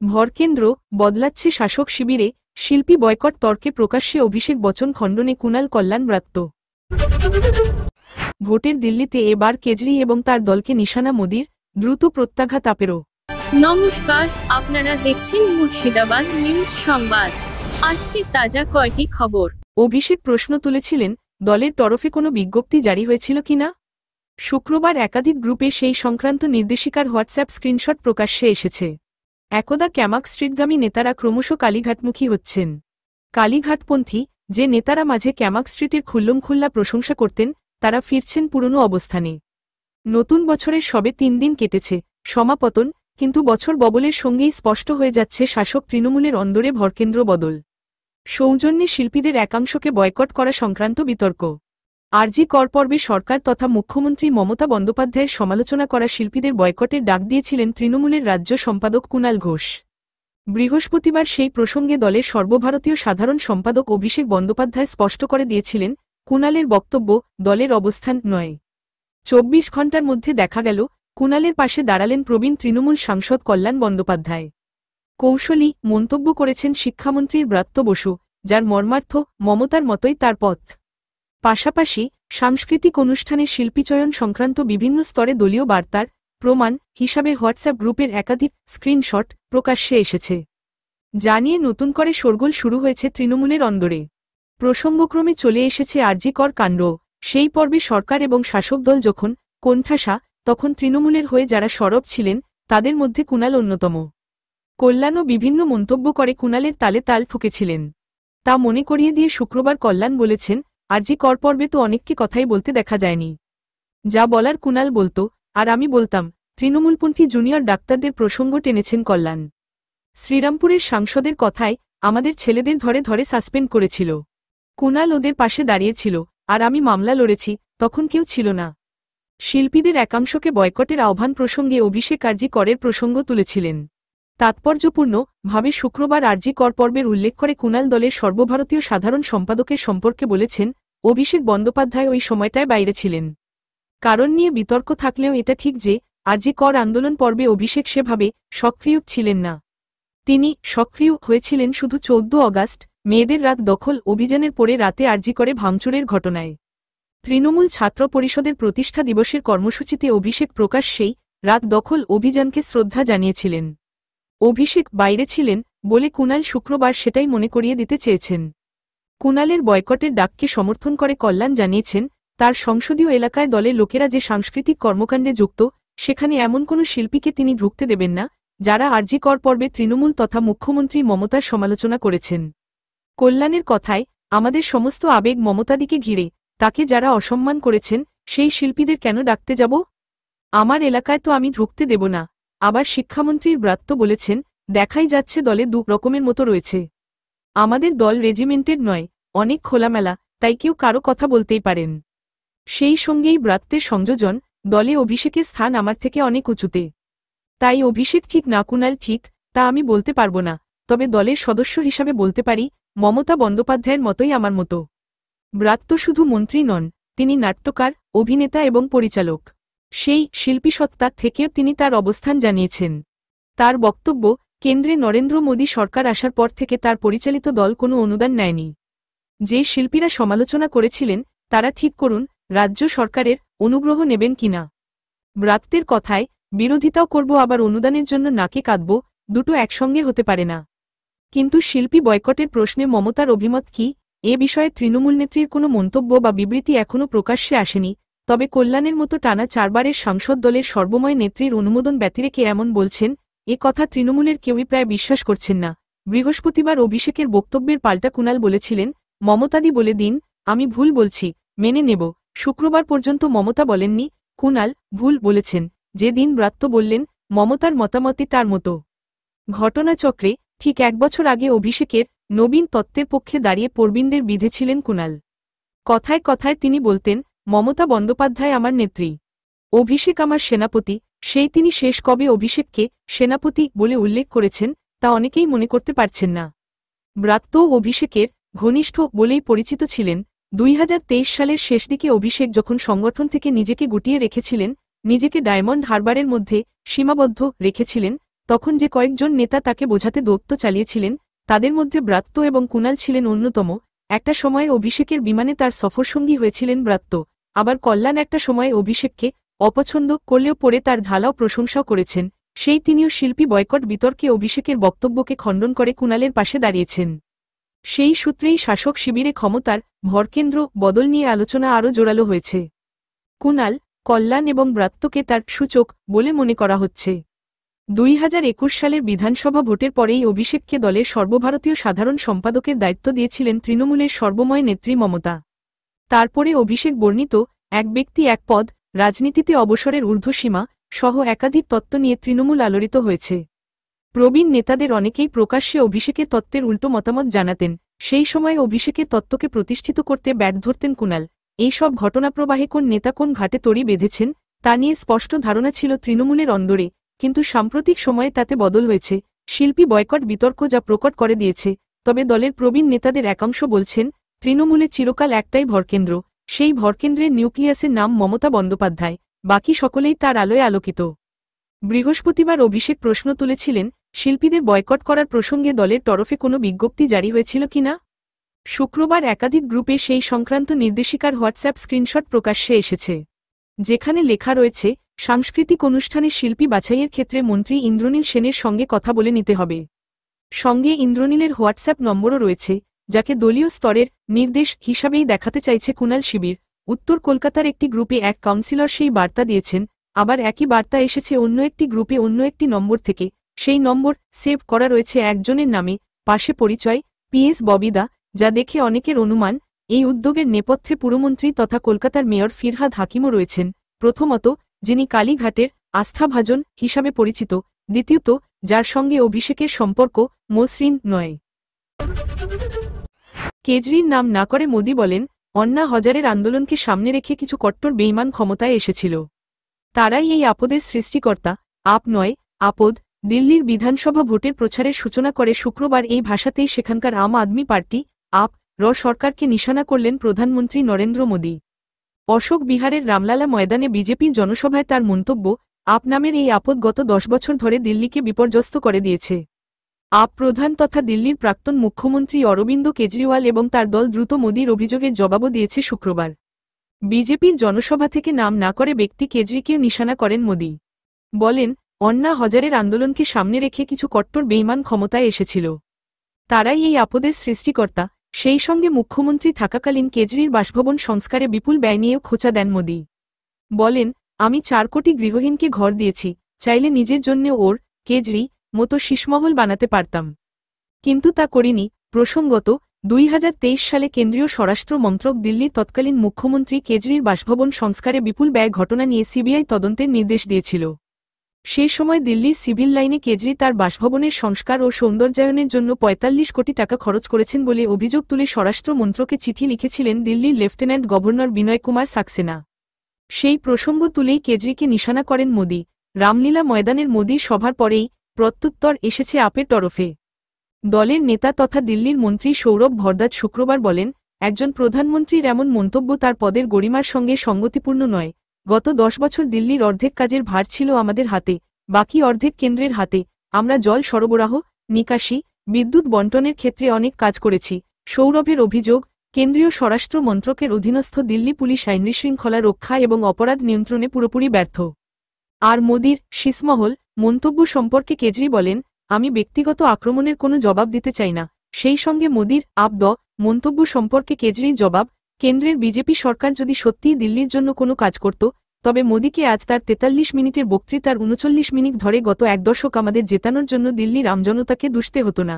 ভরকেন্দ্র বদলাচ্ছে শাসক শিবিরে, শিল্পী বয়কট তর্কে প্রকাশ্যে অভিষেক বচ্চন খণ্ডনে কুণাল কল্যাণ ব্রাত্য। ভোটের দিল্লিতে এবার কেজরি এবং তার দলকে নিশানা মোদির, দ্রুত প্রত্যাঘাত আপেরও। নমস্কার, আপনারা দেখছেন মুর্শিদাবাদ নিউজ সংবাদ। আজকে তাজা কয়েকটি খবর। অভিষেক প্রশ্ন তুলেছিলেন, দলের তরফে কোনো বিজ্ঞপ্তি জারি হয়েছিল কিনা। শুক্রবার একাধিক গ্রুপে সেই সংক্রান্ত নির্দেশিকার হোয়াটসঅ্যাপ স্ক্রিনশট প্রকাশ্যে এসেছে। একদা ক্যামাক স্ট্রিটগামী নেতারা ক্রমশ কালীঘাটমুখী হচ্ছেন। কালীঘাটপন্থী যে নেতারা মাঝে ক্যামাক স্ট্রিটের খুল্লমখুল্লা প্রশংসা করতেন, তারা ফিরছেন পুরনো অবস্থানে। নতুন বছরের সবে 3 দিন কেটেছে, সমাপতন, কিন্তু বছর ববলের সঙ্গেই স্পষ্ট হয়ে যাচ্ছে শাসক তৃণমূলের অন্দরে ভরকেন্দ্র বদল। সৌজন্যে শিল্পীদের একাংশকে বয়কট করা সংক্রান্ত বিতর্ক। আরজি কর পর্বে সরকার তথা মুখ্যমন্ত্রী মমতা বন্দ্যোপাধ্যায়ের সমালোচনা করা শিল্পীদের বয়কটের ডাক দিয়েছিলেন তৃণমূলের রাজ্য সম্পাদক কুণাল ঘোষ। বৃহস্পতিবার সেই প্রসঙ্গে দলের সর্বভারতীয় সাধারণ সম্পাদক অভিষেক বন্দ্যোপাধ্যায় স্পষ্ট করে দিয়েছিলেন, কুণালের বক্তব্য দলের অবস্থান নয়। 24 ঘণ্টার মধ্যে দেখা গেল, কুণালের পাশে দাঁড়ালেন প্রবীণ তৃণমূল সাংসদ কল্যাণ বন্দ্যোপাধ্যায়। কৌশলী মন্তব্য করেছেন শিক্ষামন্ত্রীর ব্রাত্য বসু, যার মর্মার্থ মমতার মতোই তার পথ। পাশাপাশি সাংস্কৃতিক অনুষ্ঠানে শিল্পীচয়ন সংক্রান্ত বিভিন্ন স্তরে দলীয় বার্তার প্রমাণ হিসাবে হোয়াটসঅ্যাপ গ্রুপের একাধিক স্ক্রিনশট প্রকাশ্যে এসেছে, যা নিয়ে নতুন করে শোরগোল শুরু হয়েছে তৃণমূলের অন্দরে। প্রসঙ্গক্রমে চলে এসেছে আরজি কর কাণ্ড। সেই পর্বে সরকার এবং শাসক দল যখন কোণঠাসা, তখন তৃণমূলের হয়ে যারা সরব ছিলেন, তাদের মধ্যে কুণাল অন্যতম। কল্যাণও বিভিন্ন মন্তব্য করে কুণালের তালে তাল ঠুকেছিলেন। তা মনে করিয়ে দিয়ে শুক্রবার কল্যাণ বলেছেন, আরজি কর পর্বে তো অনেককে কথাই বলতে দেখা যায়নি। যা বলার কুণাল বলতো, আর আমি বলতাম। তৃণমূলপন্থী জুনিয়র ডাক্তারদের প্রসঙ্গ টেনেছেন কল্যাণ। শ্রীরামপুরের সাংসদের কথায়, আমাদের ছেলেদের ধরে ধরে সাসপেন্ড করেছিল। কুণাল ওদের পাশে দাঁড়িয়েছিল, আর আমি মামলা লড়েছি, তখন কেউ ছিল না। শিল্পীদের একাংশকে বয়কটের আহ্বান প্রসঙ্গে অভিষেক আরজি করের প্রসঙ্গ তুলেছিলেন। তাৎপর্যপূর্ণ ভাবে শুক্রবার আরজি কর পর্বের উল্লেখ করে কুণাল দলের সর্বভারতীয় সাধারণ সম্পাদকের সম্পর্কে বলেছেন, অভিষেক বন্দ্যোপাধ্যায় ওই সময়টায় বাইরে ছিলেন। কারণ নিয়ে বিতর্ক থাকলেও এটা ঠিক যে, আরজি কর আন্দোলন পর্বে অভিষেক সেভাবে সক্রিয় ছিলেন না। তিনি সক্রিয় হয়েছিলেন শুধু 14 অগাস্ট মেয়েদের রাত দখল অভিযানের পরে রাতে আরজি করে ভাঙচুরের ঘটনায়। তৃণমূল ছাত্র পরিষদের প্রতিষ্ঠা দিবসের কর্মসূচিতে অভিষেক প্রকাশ্যেই রাত দখল অভিযানকে শ্রদ্ধা জানিয়েছিলেন। অভিষেক বাইরে ছিলেন বলে কুণাল শুক্রবার সেটাই মনে করিয়ে দিতে চেয়েছেন। কুণালের বয়কটের ডাককে সমর্থন করে কল্যাণ জানিয়েছেন, তার সংসদীয় এলাকায় দলের লোকেরা যে সাংস্কৃতিক কর্মকাণ্ডে যুক্ত, সেখানে এমন কোনো শিল্পীকে তিনি ঢুকতে দেবেন না, যারা আরজি কর পর্বে তৃণমূল তথা মুখ্যমন্ত্রী মমতার সমালোচনা করেছেন। কল্যাণের কথায়, আমাদের সমস্ত আবেগ মমতাদিকে ঘিরে, তাকে যারা অসম্মান করেছেন, সেই শিল্পীদের কেন ডাকতে যাব? আমার এলাকায় তো আমি ঢুকতে দেব না। আবার শিক্ষামন্ত্রীর ব্রাত্য বলেছেন, দেখাই যাচ্ছে দলে 2 রকমের মতো রয়েছে। আমাদের দল রেজিমেন্টেড নয়, অনেক খোলামেলা, তাই কেউ কারো কথা বলতেই পারেন। সেই সঙ্গেই ব্রাত্যের সংযোজন, দলে অভিষেকের স্থান আমার থেকে অনেক উঁচুতে। তাই অভিষেক ঠিক না কুণাল ঠিক, তা আমি বলতে পারব না, তবে দলের সদস্য হিসাবে বলতে পারি, মমতা বন্দ্যোপাধ্যায়ের মতোই আমার মতো। ব্রাত্য শুধু মন্ত্রী নন, তিনি নাট্যকার, অভিনেতা এবং পরিচালক। সেই শিল্পীসত্তা থেকেও তিনি তার অবস্থান জানিয়েছেন। তার বক্তব্য, কেন্দ্রে নরেন্দ্র মোদী সরকার আসার পর থেকে তার পরিচালিত দল কোনো অনুদান নেয়নি। যে শিল্পীরা সমালোচনা করেছিলেন, তারা ঠিক করুন রাজ্য সরকারের অনুগ্রহ নেবেন কিনা। ব্রাত্যের কথায়, বিরোধিতাও করব আবার অনুদানের জন্য নাকে কাঁদব, দুটো একসঙ্গে হতে পারে না। কিন্তু শিল্পী বয়কটের প্রশ্নে মমতার অভিমত কি, এ বিষয়ে তৃণমূল নেত্রীর কোনো মন্তব্য বা বিবৃতি এখনও প্রকাশ্যে আসেনি। তবে কল্যাণের মতো টানা 4 বারের সাংসদ দলের সর্বময় নেত্রীর অনুমোদন ব্যতিরেকে এমন বলছেন, এ কথা তৃণমূলের কেউই প্রায় বিশ্বাস করছেন না। বৃহস্পতিবার অভিষেকের বক্তব্যের পাল্টা কুণাল বলেছিলেন, মমতাদি বলে দিন, আমি ভুল বলছি, মেনে নেব। শুক্রবার পর্যন্ত মমতা বলেননি, কুণাল ভুল বলেছেন। যে দিন ব্রাত্য বললেন, মমতার মতামতই তার মতো। ঘটনাচক্রে ঠিক 1 বছর আগে অভিষেকের নবীন তত্ত্বের পক্ষে দাঁড়িয়ে প্রবীণদের বিঁধেছিলেন কুণাল। কথায় কথায় তিনি বলতেন, মমতা বন্দ্যোপাধ্যায় আমার নেত্রী, অভিষেক আমার সেনাপতি। সেই তিনি শেষ কবে অভিষেককে সেনাপতি বলে উল্লেখ করেছেন, তা অনেকেই মনে করতে পারছেন না। ব্রাত্য অভিষেকের ঘনিষ্ঠ বলেই পরিচিত ছিলেন। 2023 সালের শেষ দিকে অভিষেক যখন সংগঠন থেকে নিজেকে গুটিয়ে রেখেছিলেন, নিজেকে ডায়মন্ড হারবারের মধ্যে সীমাবদ্ধ রেখেছিলেন, তখন যে কয়েকজন নেতা তাকে বোঝাতে দৌত্য চালিয়েছিলেন তাদের মধ্যে ব্রাত্য এবং কুণাল ছিলেন অন্যতম। একটা সময়ে অভিষেকের বিমানে তার সফরসঙ্গী হয়েছিলেন ব্রাত্য, আবার কল্যাণ একটা সময়ে অভিষেককে অপছন্দ করলেও পরে তার ঢালাও প্রশংসাও করেছেন। তিনিও শিল্পী বয়কট বিতর্কে অভিষেকের বক্তব্যকে খণ্ডন করে কুণালের পাশে দাঁড়িয়েছেন। সেই সূত্রেই শাসক শিবিরে ক্ষমতার ভরকেন্দ্র বদল নিয়ে আলোচনা আরও জোরালো হয়েছে। কুণাল, কল্যাণ এবং ব্রাত্যকে তার সূচক বলে মনে করা হচ্ছে। 2021 সালের বিধানসভা ভোটের পরেই অভিষেককে দলের সর্বভারতীয় সাধারণ সম্পাদকের দায়িত্ব দিয়েছিলেন তৃণমূলের সর্বময় নেত্রী মমতা। তারপরে অভিষেক বর্ণিত এক ব্যক্তি এক পদ, রাজনীতিতে অবসরের ঊর্ধ্বসীমা সহ একাধিক তত্ত্ব নিয়ে তৃণমূল আলোড়িত হয়েছে। প্রবীণ নেতাদের অনেকেই প্রকাশ্যে অভিষেকের তত্ত্বের উল্টো মতামত জানাতেন। সেই সময় অভিষেকের তত্ত্বকে প্রতিষ্ঠিত করতে ব্যাট ধরতেন কুণাল। এই সব ঘটনাপ্রবাহে কোন নেতা কোন ঘাটে তড়ি বেঁধেছেন তা নিয়ে স্পষ্ট ধারণা ছিল তৃণমূলের অন্দরে, কিন্তু সাম্প্রতিক সময়ে তাতে বদল হয়েছে। শিল্পী বয়কট বিতর্ক যা প্রকট করে দিয়েছে। তবে দলের প্রবীণ নেতাদের একাংশ বলছেন তৃণমূলে চিরকাল একটাই ভরকেন্দ্র, সেই ভরকেন্দ্রের নিউক্লিয়াসের নাম মমতা বন্দ্যোপাধ্যায়, বাকি সকলেই তার আলোয় আলোকিত। বৃহস্পতিবার অভিষেক প্রশ্ন তুলেছিলেন, শিল্পীদের বয়কট করার প্রসঙ্গে দলের তরফে কোনো বিজ্ঞপ্তি জারি হয়েছিল কিনা। শুক্রবার একাধিক গ্রুপে সেই সংক্রান্ত নির্দেশিকার হোয়াটসঅ্যাপ স্ক্রিনশট প্রকাশ্যে এসেছে, যেখানে লেখা রয়েছে সাংস্কৃতিক অনুষ্ঠানে শিল্পী বাছাইয়ের ক্ষেত্রে মন্ত্রী ইন্দ্রনীল সেনের সঙ্গে কথা বলে নিতে হবে। সঙ্গে ইন্দ্রনীলের হোয়াটসঅ্যাপ নম্বরও রয়েছে, যাকে দলীয় স্তরের নির্দেশ হিসাবেই দেখাতে চাইছে কুণাল শিবির। উত্তর কলকাতার একটি গ্রুপে এক কাউন্সিলর সেই বার্তা দিয়েছেন, আবার একই বার্তা এসেছে অন্য একটি গ্রুপে অন্য একটি নম্বর থেকে। সেই নম্বর সেভ করা রয়েছে একজনের নামে, পাশে পরিচয় PS ববিদা, যা দেখে অনেকের অনুমান এই উদ্যোগের নেপথ্যে পুরমন্ত্রী তথা কলকাতার মেয়র ফিরহাদ হাকিমও রয়েছেন। প্রথমত, যিনি কালীঘাটের আস্থাভাজন হিসাবে পরিচিত, দ্বিতীয়ত, যার সঙ্গে অভিষেকের সম্পর্ক মসৃণ নয়। কেজরির নাম না করে মোদি বলেন, অন্না হজারের আন্দোলনকে সামনে রেখে কিছু কট্টর বেইমান ক্ষমতায় এসেছিল, তারাই এই আপদের সৃষ্টিকর্তা। আপ নয়, আপদ। দিল্লির বিধানসভা ভোটের প্রচারের সূচনা করে শুক্রবার এই ভাষাতেই সেখানকার আম আদমি পার্টি আপ সরকারকে নিশানা করলেন প্রধানমন্ত্রী নরেন্দ্র মোদী। অশোক বিহারের রামলালা ময়দানে বিজেপির জনসভায় তার মন্তব্য, আপ নামের এই আপদ গত 10 বছর ধরে দিল্লিকে বিপর্যস্ত করে দিয়েছে। আপ প্রধান তথা দিল্লির প্রাক্তন মুখ্যমন্ত্রী অরবিন্দ কেজরিওয়াল এবং তার দল দ্রুত মোদীর অভিযোগের জবাবও দিয়েছে শুক্রবার। বিজেপির জনসভা থেকে নাম না করে ব্যক্তি কেজরিকেও নিশানা করেন মোদী। বলেন, অন্না হজারের আন্দোলনকে সামনে রেখে কিছু কট্টর বেইমান ক্ষমতায় এসেছিল, তারাই এই আপদের সৃষ্টিকর্তা। সেই সঙ্গে মুখ্যমন্ত্রী থাকাকালীন কেজরির বাসভবন সংস্কারে বিপুল ব্যয় নিয়েও খোঁচা দেন মোদী। বলেন, আমি 4 কোটি গৃহহীনকে ঘর দিয়েছি, চাইলে নিজের জন্য ওর কেজরি মতো শীষমহল বানাতে পারতাম, কিন্তু তা করিনি। প্রসঙ্গত, 2023 সালে কেন্দ্রীয় স্বরাষ্ট্র মন্ত্রক দিল্লির তৎকালীন মুখ্যমন্ত্রী কেজরির বাসভবন সংস্কারে বিপুল ব্যয় ঘটনা নিয়ে সিবিআই তদন্তের নির্দেশ দিয়েছিল। সে সময় দিল্লির সিভিল লাইনে কেজরি তার বাসভবনের সংস্কার ও সৌন্দর্যায়নের জন্য 45 কোটি টাকা খরচ করেছেন বলে অভিযোগ তুলে স্বরাষ্ট্র মন্ত্রকে চিঠি লিখেছিলেন দিল্লির লেফটেন্যান্ট গভর্নর বিনয় কুমার সাক্সেনা। সেই প্রসঙ্গ তুলেই কেজরিকে নিশানা করেন মোদী। রামলীলা ময়দানের মোদীর সভার পরেই প্রত্যুত্তর এসেছে আপের তরফে। দলের নেতা তথা দিল্লির মন্ত্রী সৌরভ ভরদ্বাজ শুক্রবার বলেন, একজন প্রধানমন্ত্রীর এমন মন্তব্য তার পদের গরিমার সঙ্গে সঙ্গতিপূর্ণ নয়। গত 10 বছর দিল্লির অর্ধেক কাজের ভার ছিল আমাদের হাতে, বাকি অর্ধেক কেন্দ্রের হাতে। আমরা জল সরবরাহ, নিকাশি, বিদ্যুৎ বন্টনের ক্ষেত্রে অনেক কাজ করেছি। সৌরভের অভিযোগ, কেন্দ্রীয় স্বরাষ্ট্র মন্ত্রকের অধীনস্থ দিল্লি পুলিশ আইনশৃঙ্খলা রক্ষা এবং অপরাধ নিয়ন্ত্রণে পুরোপুরি ব্যর্থ। আর মোদীর শীষমহল মন্তব্য সম্পর্কে কেজরি বলেন, আমি ব্যক্তিগত আক্রমণের কোনো জবাব দিতে চাই না। সেই সঙ্গে মোদীর আপ মন্তব্য সম্পর্কে কেজরির জবাব, কেন্দ্রের বিজেপি সরকার যদি সত্যিই দিল্লির জন্য কোনো কাজ করত, তবে মোদীকে আজ তার 43 মিনিটের বক্তৃতার 39 মিনিট ধরে গত 1 দশক আমাদের জেতানোর জন্য দিল্লির আমজনতাকে দুষতে হতো না।